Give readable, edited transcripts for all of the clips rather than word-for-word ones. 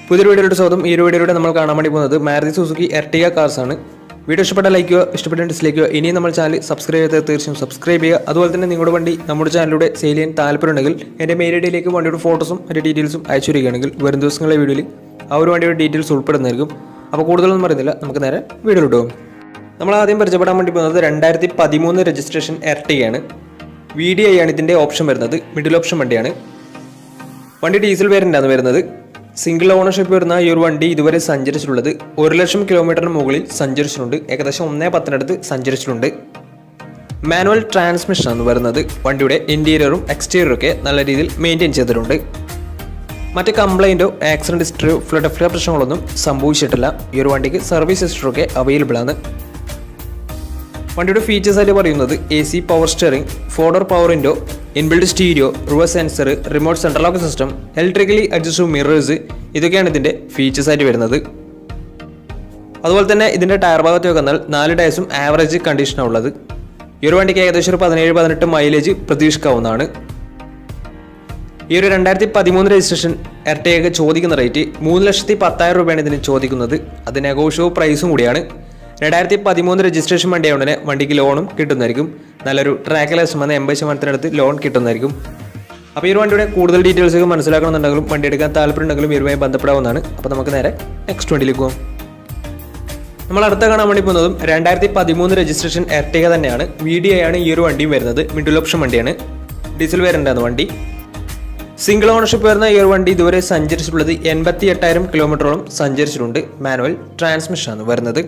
പുതിയൊരു വീഡിയോയുടെ സ്വാഗതം. ഈ ഒരു വീഡിയോയിലൂടെ നമ്മൾ കാണാൻ വേണ്ടി പോകുന്നത് മാരുതി സുസുക്കി എർട്ടിഗ കാർസ് ആണ്. വീഡിയോ ഇഷ്ടപ്പെട്ട ലൈക്ക് ചെയ്യുക, ഇഷ്ടപ്പെട്ട ഡിസ്ലൈക്ക് ചെയ്യുക. ഇനിയും നമ്മൾ ചാനൽ സബ്സ്ക്രൈബ് ചെയ്ത് തീർച്ചയായും സബ്സ്ക്രൈബ് ചെയ്യുക. അതുപോലെ തന്നെ നിങ്ങളുടെ വണ്ടി നമ്മുടെ ചാനലിലൂടെ സെയിൽ ചെയ്യാൻ താല്പര്യമുണ്ടെങ്കിൽ എൻ്റെ മെയിൽ ഐഡിയിലേക്ക് വണ്ടിയുടെ ഫോട്ടോസും അതിൻ്റെ ഡീറ്റെയിൽസും അയച്ചു വരികയാണെങ്കിൽ വരും ദിവസങ്ങളിലെ വീഡിയോയിൽ ആ ഒരു വണ്ടിയുടെ ഡീറ്റെയിൽസ് ഉൾപ്പെടുന്നതായിരിക്കും. അപ്പോൾ കൂടുതലൊന്നും പറയുന്നില്ല, നമുക്ക് നേരെ വീഡിയോയിലോട്ട് പോകും. നമ്മൾ ആദ്യം പരിചയപ്പെടാൻ വേണ്ടി പോകുന്നത് 2013 രജിസ്ട്രേഷൻ എർട്ടിഗയാണ്. VDI ആണ് ഇതിൻ്റെ ഓപ്ഷൻ വരുന്നത്, മിഡിൽ ഓപ്ഷൻ വണ്ടിയാണ്. വണ്ടി ഡീസൽ വേരിയൻ്റാണ് വരുന്നത്. സിംഗിൾ ഓണർഷിപ്പ് വരുന്ന ഈ ഒരു വണ്ടി ഇതുവരെ സഞ്ചരിച്ചിട്ടുള്ളത് 1,00,000 കിലോമീറ്ററിന് മുകളിൽ സഞ്ചരിച്ചിട്ടുണ്ട്. ഏകദേശം 1.10 സഞ്ചരിച്ചിട്ടുണ്ട്. മാനുവൽ ട്രാൻസ്മിഷനാണ് വരുന്നത്. വണ്ടിയുടെ ഇൻറ്റീരിയറും എക്സ്റ്റീരിയറും ഒക്കെ നല്ല രീതിയിൽ മെയിൻറ്റെയിൻ ചെയ്തിട്ടുണ്ട്. മറ്റ് കംപ്ലൈൻറ്റോ ആക്സിഡൻറ്റ് ഹിസ്റ്ററിയോ ഫ്ലഡ് പ്രശ്നങ്ങളൊന്നും സംഭവിച്ചിട്ടില്ല. ഈ ഒരു വണ്ടിക്ക് സർവീസ് ഹിസ്റ്ററൊക്കെ അവൈലബിൾ ആണ്. വണ്ടിയുടെ ഫീച്ചേഴ്സ് ആയിട്ട് പറയുന്നത് AC power steering, 4-door power window, inbuilt stereo, reverse sensor, remote central lock system, electrically adjustable mirrors, ഇതൊക്കെയാണ് ഇതിൻ്റെ ഫീച്ചേഴ്സ് ആയിട്ട് വരുന്നത്. അതുപോലെ തന്നെ ഇതിൻ്റെ ടയർ ഭാഗത്ത് വന്നാൽ 4 ടയർസും ആവറേജ് കണ്ടീഷനാണ് ഉള്ളത്. ഈ ഒരു വണ്ടിക്ക് ഏകദേശം ഒരു 17-18 മൈലേജ് പ്രതീക്ഷിക്കാവുന്നതാണ്. ഈ ഒരു 2013 രജിസ്ട്രേഷൻ എർട്ടിഗ ചോദിക്കുന്ന റേറ്റ് 3,10,000 രൂപയാണ് ഇതിന് ചോദിക്കുന്നത്. അത് നെഗോഷ്യബിൾ പ്രൈസും കൂടിയാണ്. 2013 രജിസ്ട്രേഷൻ വണ്ടിയായതുകൊണ്ട് തന്നെ വണ്ടിക്ക് ലോണും കിട്ടുന്നതായിരിക്കും. നല്ലൊരു ട്രാക്കിലേഴ്സ് 80% ലോൺ കിട്ടുന്നതായിരിക്കും. അപ്പോൾ ഈ ഒരു വണ്ടിയുടെ കൂടുതൽ ഡീറ്റെയിൽസ് ഒക്കെ മനസ്സിലാക്കണമെന്നുണ്ടെങ്കിലും വണ്ടി എടുക്കാൻ താല്പര്യമുണ്ടെങ്കിലും ഇവരുമായി ബന്ധപ്പെടാവുന്നതാണ്. അപ്പോൾ നമുക്ക് നേരെ നെക്സ്റ്റ് വണ്ടിയിലേക്ക് പോകാം. നമ്മൾ അടുത്ത കാണാൻ വേണ്ടി പോകുന്നതും 2013 രജിസ്ട്രേഷൻ എർട്ടിഗ തന്നെയാണ്. VDI ആണ് ഈ ഒരു വണ്ടിയും വരുന്നത്. മിഡിൽ ഓപ്ഷൻ വണ്ടിയാണ്. ഡീസൽ വേരിയൻ്റാണ് വണ്ടി. സിംഗിൾ ഓണർഷിപ്പ് വരുന്ന ഈ ഒരു വണ്ടി ഇതുവരെ സഞ്ചരിച്ചിട്ടുള്ളത് 88,000 കിലോമീറ്ററോളം സഞ്ചരിച്ചിട്ടുണ്ട്. മാനുവൽ ട്രാൻസ്മിഷനാണ് വരുന്നത്.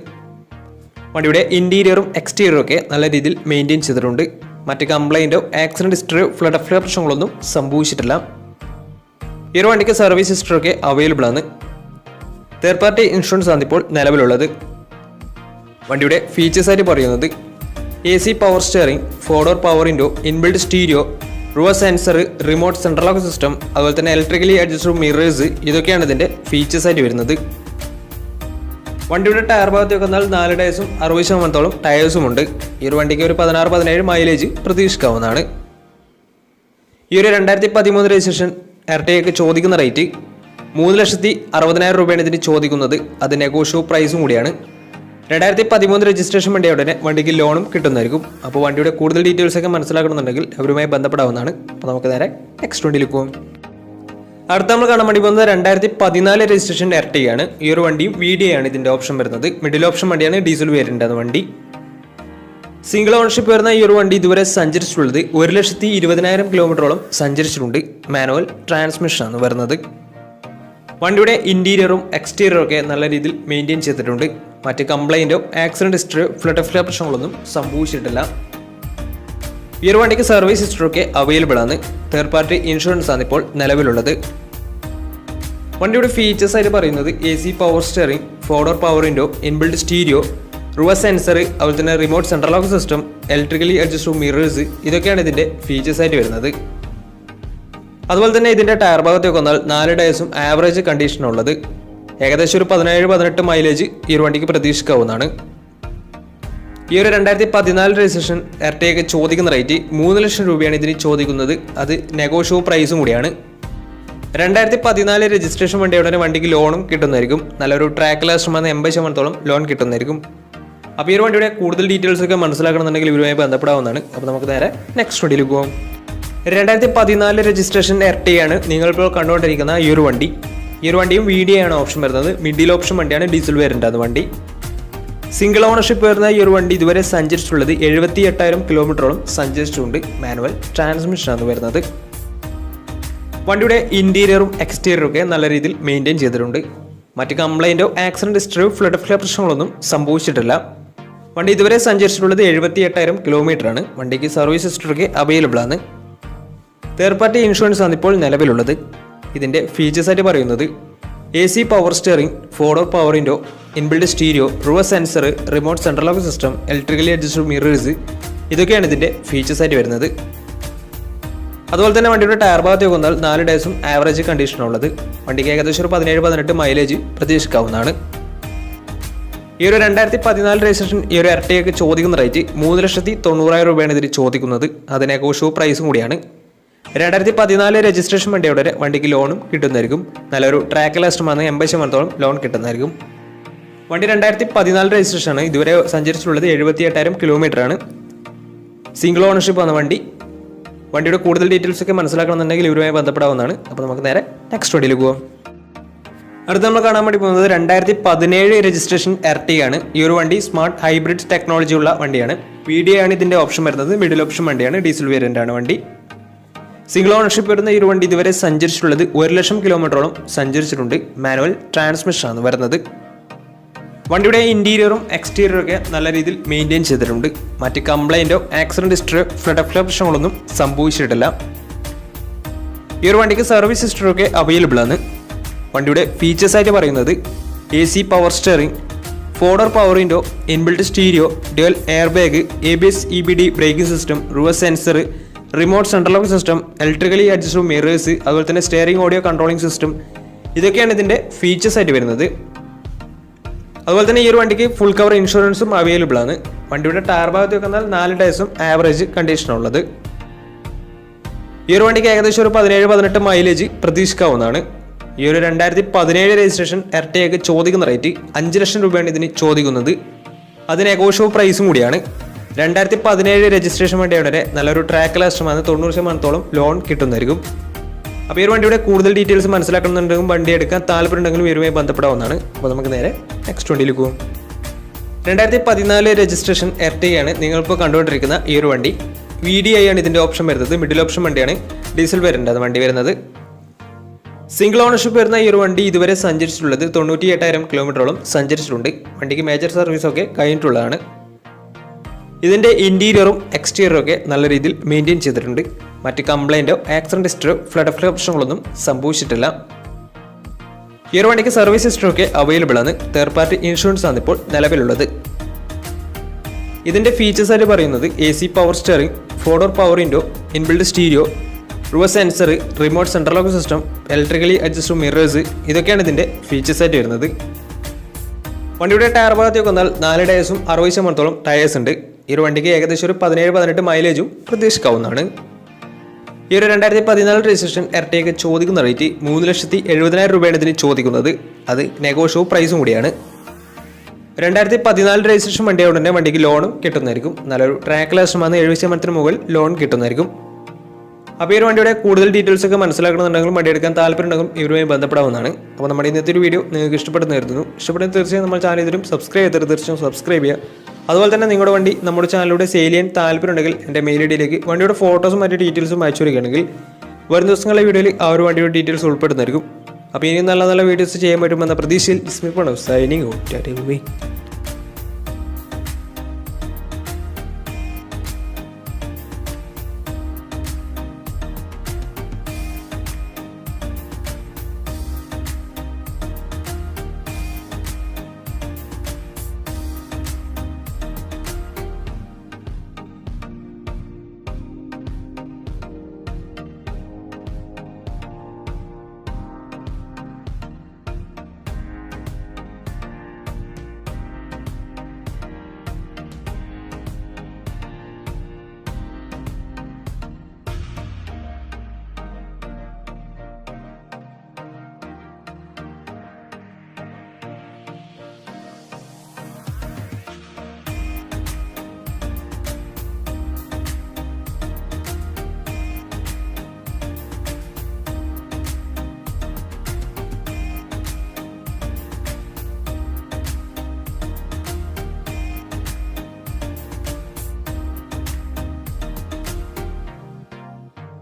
വണ്ടിയുടെ ഇൻറ്റീരിയറും എക്സ്റ്റീരിയറും ഒക്കെ നല്ല രീതിയിൽ മെയിൻറ്റെയിൻ ചെയ്തിട്ടുണ്ട്. മറ്റ് കംപ്ലൈൻറ്റോ ആക്സിഡൻറ്റ് ഹിസ്റ്ററിയോ ഫ്ലഡ് പ്രശ്നങ്ങളൊന്നും സംഭവിച്ചിട്ടില്ല. ഈ ഒരു വണ്ടിക്ക് സർവീസ് ഹിസ്റ്ററൊക്കെ അവൈലബിൾ ആണ്. തേർഡ് പാർട്ടി ഇൻഷുറൻസ് ആണ് ഇപ്പോൾ നിലവിലുള്ളത്. വണ്ടിയുടെ ഫീച്ചേഴ്സ് ആയിട്ട് പറയുന്നത് AC power steering, 4-door power window, inbuilt stereo, reverse sensor, remote central lock system, അതുപോലെ തന്നെ ഇലക്ട്രിക്കലി അഡ്ജസ്റ്റബിൾ മിറേഴ്സ്, ഇതൊക്കെയാണ് ഇതിൻ്റെ ഫീച്ചേഴ്സ് ആയിട്ട് വരുന്നത്. വണ്ടിയുടെ ടയർ ഭാഗത്തേക്ക് വന്നാൽ 4 ടയർസും 60% ടയേഴ്സും ഉണ്ട്. ഈ ഒരു വണ്ടിക്ക് ഒരു 16-17 മൈലേജ് പ്രതീക്ഷിക്കാവുന്നതാണ്. ഈ ഒരു 2013 രജിസ്ട്രേഷൻ എർട്ടിഗയ്ക്ക് ചോദിക്കുന്ന റേറ്റ് 3,60,000 രൂപയാണ് ഇതിന് ചോദിക്കുന്നത്. അത് നെഗോഷ്യബിൾ പ്രൈസും കൂടിയാണ്. 2013 രജിസ്ട്രേഷൻ വണ്ടിയുടെ തന്നെ വണ്ടിക്ക് ലോണും കിട്ടുന്നതായിരിക്കും. അപ്പോൾ വണ്ടിയുടെ കൂടുതൽ ഡീറ്റെയിൽസ് ഒക്കെ മനസ്സിലാക്കണമെന്നുണ്ടെങ്കിൽ അവരുമായി ബന്ധപ്പെടാവുന്നതാണ്. അപ്പോൾ നമുക്ക് നേരെ നെക്സ്റ്റ് വണ്ടിയിലേക്ക് പോകും. അടുത്ത നമ്മൾ കാണാൻ വേണ്ടി പോകുന്നത് 2014 രജിസ്ട്രേഷൻ എർട്ടിഗയാണ്. ഈ ഒരു വണ്ടിയും VDI ആണ് ഇതിൻ്റെ ഓപ്ഷൻ വരുന്നത്. മിഡിൽ ഓപ്ഷൻ വണ്ടിയാണ്. ഡീസൽ വേരിയൻ്റാണ് വണ്ടി. സിംഗിൾ ഓണർഷിപ്പ് വരുന്ന ഈ ഒരു വണ്ടി ഇതുവരെ സഞ്ചരിച്ചിട്ടുള്ളത് 1,20,000 കിലോമീറ്ററോളം സഞ്ചരിച്ചിട്ടുണ്ട്. മാനുവൽ ട്രാൻസ്മിഷനാണ് വരുന്നത്. വണ്ടിയുടെ ഇൻറ്റീരിയറും എക്സ്റ്റീരിയറും ഒക്കെ നല്ല രീതിയിൽ മെയിൻറ്റെയിൻ ചെയ്തിട്ടുണ്ട്. മറ്റ് കംപ്ലൈൻറ്റോ ആക്സിഡൻറ്റ് ഹിസ്റ്ററിയോ ഫ്ലഡ് പ്രശ്നങ്ങളൊന്നും സംഭവിച്ചിട്ടില്ല. ഈ ഒരു വണ്ടിക്ക് സർവീസ് ഹിസ്റ്ററൊക്കെ അവൈലബിൾ ആണ്. തേർഡ് പാർട്ടി ഇൻഷുറൻസ് ആണ് ഇപ്പോൾ നിലവിലുള്ളത്. വണ്ടിയുടെ ഫീച്ചേഴ്സ് ആയിട്ട് പറയുന്നത് AC power steering, 4-door power window, inbuilt stereo, reverse sensor, അതുപോലെ തന്നെ remote central lock system, electrically adjustable mirrors, ഇതൊക്കെയാണ് ഇതിൻ്റെ ഫീച്ചേഴ്സ് ആയിട്ട് വരുന്നത്. അതുപോലെ തന്നെ ഇതിൻ്റെ ടയർ ഭാഗത്തേക്ക് വന്നാൽ 4 ടയർസും ആവറേജ് കണ്ടീഷനുള്ളത്. ഏകദേശം ഒരു 17-18 മൈലേജ് ഈ ഒരു വണ്ടിക്ക് പ്രതീക്ഷിക്കാവുന്നതാണ്. ഈ ഒരു 2014 രജിസ്ട്രേഷൻ എർട്ടിഗയ്ക്ക് ചോദിക്കുന്ന റേറ്റ് 3,00,000 രൂപയാണ് ഇതിന് ചോദിക്കുന്നത്. അത് നെഗോഷ്യബിൾ പ്രൈസും കൂടിയാണ്. 2014 രജിസ്ട്രേഷൻ വണ്ടിയുടെ വണ്ടിക്ക് ലോണും കിട്ടുന്നതായിരിക്കും. നല്ലൊരു ട്രാക്കിലേഴ്സ് 80% ലോൺ കിട്ടുന്നതായിരിക്കും. അപ്പോൾ ഈ ഒരു വണ്ടിയുടെ കൂടുതൽ ഡീറ്റെയിൽസ് ഒക്കെ മനസ്സിലാക്കണമെന്നുണ്ടെങ്കിൽ ഇവരുമായി ബന്ധപ്പെടാവുന്നതാണ്. അപ്പോൾ നമുക്ക് നേരെ നെക്സ്റ്റ് വണ്ടിയിൽ പോകാം. 2014 രജിസ്ട്രേഷൻ എർട്ടിഗയാണ് നിങ്ങളിപ്പോൾ കണ്ടുകൊണ്ടിരിക്കുന്ന ഈ ഒരു വണ്ടി. ഈ ഒരു വണ്ടിയും VDI ആണ് ഓപ്ഷൻ വരുന്നത്. മിഡിൽ ഓപ്ഷൻ വണ്ടിയാണ്. ഡീസൽ വേരിയൻ്റാണ് വണ്ടി. സിംഗിൾ ഓണർഷിപ്പ് വരുന്ന ഈ ഒരു വണ്ടി ഇതുവരെ സഞ്ചരിച്ചിട്ടുള്ളത് 78,000 കിലോമീറ്ററോളം സഞ്ചരിച്ചിട്ടുണ്ട്. മാനുവൽ ട്രാൻസ്മിഷനാണ് വരുന്നത്. വണ്ടിയുടെ ഇൻറ്റീരിയറും എക്സ്റ്റീരിയറും ഒക്കെ നല്ല രീതിയിൽ മെയിൻറ്റെയിൻ ചെയ്തിട്ടുണ്ട്. മറ്റ് കംപ്ലൈൻറ്റോ ആക്സിഡൻറ്റ് ഹിസ്റ്ററിയോ ഫ്ലഡ് പ്രശ്നങ്ങളൊന്നും സംഭവിച്ചിട്ടില്ല. വണ്ടി ഇതുവരെ സഞ്ചരിച്ചിട്ടുള്ളത് 78,000 കിലോമീറ്ററാണ്. വണ്ടിക്ക് സർവീസ് ഹിസ്റ്ററൊക്കെ അവൈലബിൾ ആണ്. തേർഡ് പാർട്ടി ഇൻഷുറൻസ് ആണ് ഇപ്പോൾ നിലവിലുള്ളത്. ഇതിൻ്റെ ഫീച്ചേഴ്സ് ആയിട്ട് പറയുന്നത് AC power steering, 4-door power window, inbuilt stereo, reverse sensor, remote central lock system, electrically adjustable mirrors, ഇതൊക്കെയാണ് ഇതിൻ്റെ ഫീച്ചേഴ്സ് ആയിട്ട് വരുന്നത്. അതുപോലെ തന്നെ വണ്ടിയുടെ ടയർ ഭാഗത്തേക്ക് വന്നാൽ 4 ടയർസും ആവറേജ് കണ്ടീഷനുള്ളത്. വണ്ടിക്ക് ഏകദേശം ഒരു 17-18 മൈലേജ് പ്രതീക്ഷിക്കാവുന്നതാണ്. ഈ ഒരു 2014 രജിസ്ട്രേഷൻ ഈ ഒരു എർട്ടിഗയ്ക്ക് ചോദിക്കുന്ന റേറ്റ് 3,90,000 രൂപയാണ് ഇതിന് ചോദിക്കുന്നത്. അത് നെഗോഷ്യബിൾ പ്രൈസും കൂടിയാണ്. 2014 രജിസ്ട്രേഷൻ വണ്ടിയോടെ വണ്ടിക്ക് ലോണും കിട്ടുന്നതായിരിക്കും. നല്ലൊരു ട്രാക്ക് ലാസ്റ്റമാണ് 80% ലോൺ കിട്ടുന്നതായിരിക്കും. വണ്ടി 2014 രജിസ്ട്രേഷൻ ആണ്. ഇതുവരെ സഞ്ചരിച്ചിട്ടുള്ളത് 78,000 കിലോമീറ്റർ ആണ്. സിംഗിൾ ഓണർഷിപ്പ് വന്ന വണ്ടിയുടെ കൂടുതൽ ഡീറ്റെയിൽസ് ഒക്കെ മനസ്സിലാക്കണമെന്നുണ്ടെങ്കിൽ ഇവരുമായി ബന്ധപ്പെടാവുന്നതാണ്. അപ്പോൾ നമുക്ക് നേരെ നെക്സ്റ്റ് വണ്ടിയിൽ പോകാം. അടുത്ത് നമ്മൾ കാണാൻ വേണ്ടി പോകുന്നത് 2017 രജിസ്ട്രേഷൻ എർട്ടിഗയാണ്. ഈ ഒരു വണ്ടി സ്മാർട്ട് ഹൈബ്രിഡ് ടെക്നോളജി ഉള്ള വണ്ടിയാണ്. VDI ആണ് ഇതിന്റെ ഓപ്ഷൻ വരുന്നത്. മിഡിൽ ഓപ്ഷൻ വണ്ടിയാണ്. ഡീസൽ വേരിയന്റ് ആണ് വണ്ടി. സിംഗിൾ ഓണർഷിപ്പ് വരുന്ന ഈ ഒരു വണ്ടി ഇതുവരെ സഞ്ചരിച്ചിട്ടുള്ളത് 1,00,000 കിലോമീറ്ററോളം സഞ്ചരിച്ചിട്ടുണ്ട്. മാനുവൽ ട്രാൻസ്മിഷൻ ആണ് വരുന്നത്. വണ്ടിയുടെ ഇന്റീരിയറും എക്സ്റ്റീരിയറും ഒക്കെ നല്ല രീതിയിൽ മെയിൻറ്റെയിൻ ചെയ്തിട്ടുണ്ട്. മറ്റ് കംപ്ലൈൻറ്റോ ആക്സിഡന്റ് ഹിസ്റ്ററിയോ ഫ്ലഡ് പ്രശ്നങ്ങളൊന്നും സംഭവിച്ചിട്ടില്ല. ഈ ഒരു വണ്ടിക്ക് സർവീസ് ഹിസ്റ്ററി ഒക്കെ അവൈലബിൾ ആണ്. വണ്ടിയുടെ ഫീച്ചേഴ്സ് ആയിട്ട് പറയുന്നത് AC power steering, 4-door power window, inbuilt stereo, dual air bag, ABS EBD braking system, reverse sensor, remote central lock system, electrically adjustable mirrors, അതുപോലെ തന്നെ സ്റ്റിയറിംഗ് ഓഡിയോ കൺട്രോളിംഗ് സിസ്റ്റം. ഇതൊക്കെയാണ് ഇതിൻ്റെ features ആയിട്ട് വരുന്നത്. അതുപോലെ തന്നെ ഈ ഒരു വണ്ടിക്ക് ഫുൾ കവർ ഇൻഷുറൻസും അവൈലബിൾ ആണ്. വണ്ടിയുടെ ടയർ ഭാഗത്ത് വെന്നാൽ 4 ടയർസും ആവറേജ് കണ്ടീഷനുള്ളത്. ഈ ഒരു വണ്ടിക്ക് ഏകദേശം ഒരു 17-18 മൈലേജ് പ്രതീക്ഷിക്കാവുന്നതാണ്. ഈ ഒരു 2017 രജിസ്ട്രേഷൻ എർട്ടിഗയ്ക്ക് ചോദിക്കുന്ന റേറ്റ് 5 ലക്ഷം രൂപയാണ് ഇതിന് ചോദിക്കുന്നത്. അത് നെഗോഷ്യബിൾ പ്രൈസും കൂടിയാണ്. 2017 രജിസ്ട്രേഷൻ വണ്ടിയുടെ നല്ലൊരു ട്രാക്ക് ലാസ്റ്റമാണ്. 90% ലോൺ കിട്ടുന്നതായിരിക്കും. അപ്പോൾ ഈ ഒരു വണ്ടിയുടെ കൂടുതൽ ഡീറ്റെയിൽസ് മനസ്സിലാക്കണമെന്നുണ്ടെങ്കിൽ വണ്ടി എടുക്കാൻ താല്പര്യമുണ്ടെങ്കിലും ഇവരുമായി ബന്ധപ്പെടാവുന്നതാണ്. അപ്പോൾ നമുക്ക് നേരെ നെക്സ്റ്റ് വണ്ടിയിൽ പോകും. 2014 രജിസ്ട്രേഷൻ എർട്ടിഗയാണ് നിങ്ങളിപ്പോൾ കണ്ടുകൊണ്ടിരിക്കുന്ന ഈ ഒരു വണ്ടി. VDI ആണ് ഇതിൻ്റെ ഓപ്ഷൻ വരുന്നത്. മിഡിൽ ഓപ്ഷൻ വണ്ടിയാണ്. ഡീസൽ വേരിയന്റ് ആണ് വണ്ടി വരുന്നത്. സിംഗിൾ ഓണർഷിപ്പ് വരുന്ന ഈ ഒരു വണ്ടി ഇതുവരെ സഞ്ചരിച്ചിട്ടുള്ളത് 98,000 കിലോമീറ്ററോളം സഞ്ചരിച്ചിട്ടുണ്ട്. വണ്ടിക്ക് മേജർ സർവീസ് ഒക്കെ കഴിഞ്ഞിട്ടുള്ളതാണ്. ഇതിൻ്റെ ഇന്റീരിയറും എക്സ്റ്റീരിയറും ഒക്കെ നല്ല രീതിയിൽ മെയിൻറ്റെയിൻ ചെയ്തിട്ടുണ്ട്. മറ്റ് കംപ്ലൈൻറ്റോ ആക്സിഡന്റ് ഹിസ്റ്ററിയോ ഫ്ലഡ് പ്രശ്നങ്ങളൊന്നും സംഭവിച്ചിട്ടില്ല. ഈ ഒരു വണ്ടിക്ക് സർവീസ് ഹിസ്റ്ററി ഒക്കെ അവൈലബിൾ ആണ്. തേർഡ് പാർട്ടി ഇൻഷുറൻസ് ആണ് ഇപ്പോൾ നിലവിലുള്ളത്. ഇതിൻ്റെ ഫീച്ചേഴ്സ് ആയിട്ട് പറയുന്നത് AC power steering, 4-door power window, inbuilt stereo, reverse sensor, remote central lock system, electrically adjustable mirrors. ഇതൊക്കെയാണ് ഇതിൻ്റെ ഫീച്ചേഴ്സ് ആയിട്ട് വരുന്നത്. വണ്ടിയുടെ ടയർ ഭാഗത്തേക്ക് വന്നാൽ 4 ടയേഴ്സും 60% ടയേഴ്സ് ഉണ്ട്. ഈ ഒരു വണ്ടിക്ക് ഏകദേശം ഒരു 17-18 മൈലേജും പ്രതീക്ഷിക്കാവുന്നതാണ്. ഈ ഒരു 2014 രജിസ്ട്രേഷൻ എർട്ടിഗയ്ക്ക് ചോദിക്കുന്ന റേറ്റ് 3,70,000 രൂപയാണ് ഇതിന് ചോദിക്കുന്നത്. അത് നെഗോഷ്യബിൾ പ്രൈസും കൂടിയാണ്. 2014 രജിസ്ട്രേഷൻ വണ്ടിയായതുകൊണ്ട് തന്നെ വണ്ടിക്ക് ലോണും കിട്ടുന്നതായിരിക്കും. നല്ലൊരു ട്രാക്ക് ലാസ്റ്റമാണ്. 70% മുകളിൽ ലോൺ കിട്ടുന്നതായിരിക്കും. അപ്പോൾ ഈ ഒരു വണ്ടിയുടെ കൂടുതൽ ഡീറ്റെയിൽസ് ഒക്കെ മനസ്സിലാക്കണമെന്നുണ്ടെങ്കിലും വണ്ടി എടുക്കാൻ താല്പര്യമുണ്ടെങ്കിലും ഇവരുമായി ബന്ധപ്പെടാവുന്നതാണ്. അപ്പോൾ നമ്മുടെ ഇന്നത്തെ ഒരു വീഡിയോ നിങ്ങൾക്ക് ഇഷ്ടപ്പെടുന്നതായിരുന്നു. ഇഷ്ടപ്പെടുന്ന തീർച്ചയായും നമ്മൾ ചാനൽ ഇതിലും സബ്സ്ക്രൈബ് ചെയ്തിട്ട് തീർച്ചയായും സബ്സ്ക്രൈബ് ചെയ്യുക. അതുപോലെ തന്നെ നിങ്ങളുടെ വണ്ടി നമ്മുടെ ചാനലിലൂടെ സെയിൽ ചെയ്യാൻ താല്പര്യമുണ്ടെങ്കിൽ എൻ്റെ മെയിൽ ഐഡിയിലേക്ക് വണ്ടിയുടെ ഫോട്ടോസും മറ്റു ഡീറ്റെയിൽസും അയച്ചു വരികയാണെങ്കിൽ വരും ദിവസങ്ങളിലെ വീഡിയോയിൽ ആ ഒരു വണ്ടിയുടെ ഡീറ്റെയിൽസ് ഉൾപ്പെടുന്നതായിരിക്കും. അപ്പോൾ ഇനി നല്ല നല്ല വീഡിയോസ് ചെയ്യാൻ പറ്റുമെന്ന പ്രതീക്ഷയിൽ സൈനിങ് ഔട്ട്.